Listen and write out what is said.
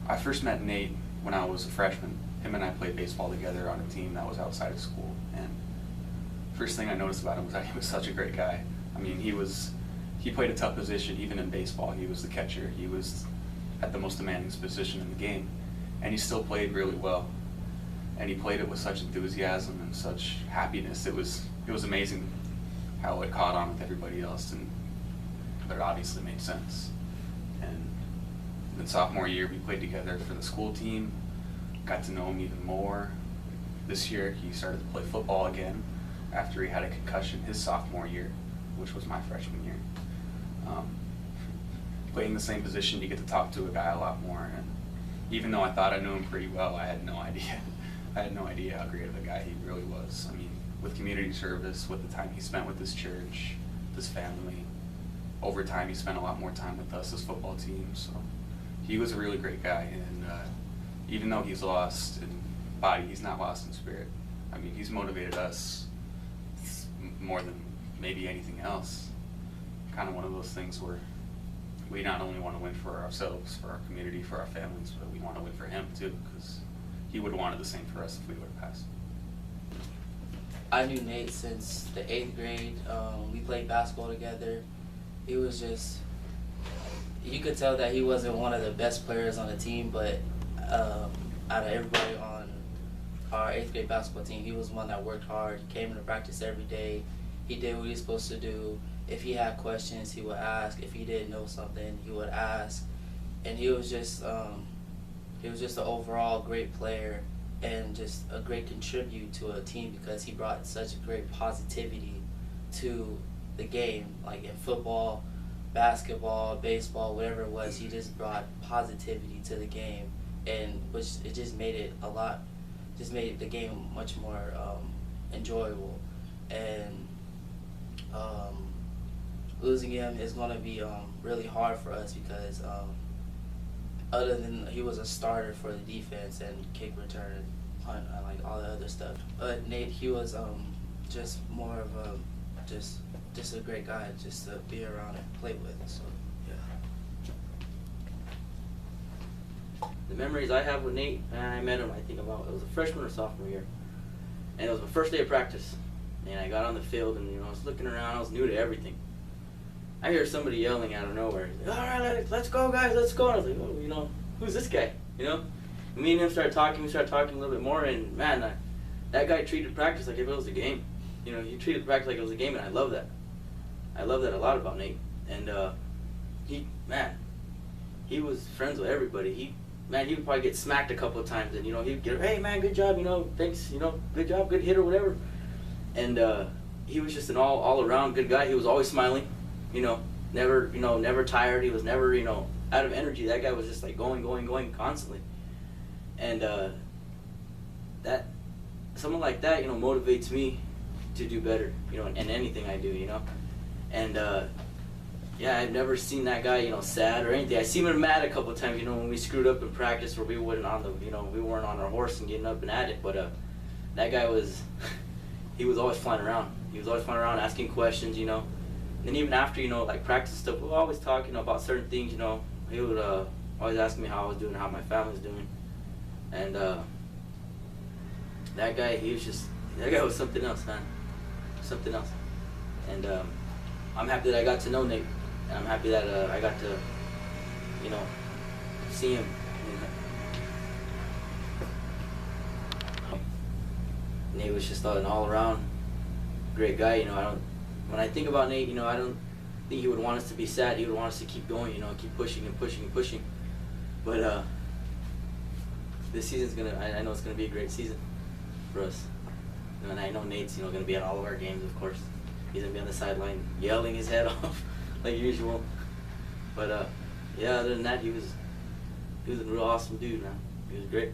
I first met Nate when I was a freshman. Him and I played baseball together on a team that was outside of school. And first thing I noticed about him was that he was such a great guy. I mean, he played a tough position even in baseball. He was the catcher. He was at the most demanding position in the game. And he still played really well. And he played it with such enthusiasm and such happiness. It was amazing how it caught on with everybody else, and it obviously made sense. And then sophomore year, we played together for the school team, got to know him even more. This year, he started to play football again after he had a concussion his sophomore year, which was my freshman year. Playing the same position, you get to talk to a guy a lot more. And even though I thought I knew him pretty well, I had no idea. I had no idea how great of a guy he really was. I mean, with community service, with the time he spent with his church, his family, over time he spent a lot more time with us as football team. So he was a really great guy, and even though he's lost in body, he's not lost in spirit. I mean, he's motivated us more than maybe anything else. Kind of one of those things where we not only want to win for ourselves, for our community, for our families, but we want to win for him too, because he would have wanted the same for us if we would have passed. I knew Nate since the 8th grade. We played basketball together. He was just, you could tell that he wasn't one of the best players on the team, but out of everybody on our 8th grade basketball team, he was one that worked hard. He came into practice every day. He did what he was supposed to do. If he had questions, he would ask. If he didn't know something, he would ask. And he was just an overall great player and just a great contribute to a team, because he brought such a great positivity to the game. Like in football, basketball, baseball, whatever it was, he just brought positivity to the game, and which it just made it made the game much more enjoyable. And losing him is going to be really hard for us, because other than he was a starter for the defense and kick return and punt and like all the other stuff. But Nate, he was just more of a just a great guy just to be around and play with. So yeah. The memories I have with Nate, I met him, I think about, it was a freshman or sophomore year. And it was my first day of practice. And I got on the field and, I was looking around, I was new to everything. I hear somebody yelling out of nowhere. He's like, all right, let's go, guys, let's go. And I was like, oh, who's this guy? And me and him started talking, we started talking a little bit more, and man, that guy treated practice like if it was a game. He treated practice like it was a game, and I love that. I love that a lot about Nate. And he was friends with everybody. He would probably get smacked a couple of times, and he'd get, hey man, good job, thanks, good job, good hit or whatever. And he was just an all around good guy. He was always smiling, never tired. He was never, out of energy. That guy was just like going constantly. And that someone like that, motivates me to do better, in anything I do, And I've never seen that guy, sad or anything. I seen him mad a couple of times, when we screwed up in practice, where we weren't on our horse and getting up and at it. But that guy was, he was always flying around. He was always flying around, asking questions, And then even after, like practice stuff, we were always talking about certain things, He would always ask me how I was doing, how my family was doing. And that guy was something else, man. Something else. And I'm happy that I got to know Nate. And I'm happy that I got to, see him. Nate was just an all-around great guy. When I think about Nate, I don't think he would want us to be sad. He would want us to keep going, keep pushing and pushing and pushing. But this season's I know it's gonna be a great season for us. And I know Nate's, gonna be at all of our games, of course. He's gonna be on the sideline yelling his head off like usual. But other than that, he was a real awesome dude, man. He was great.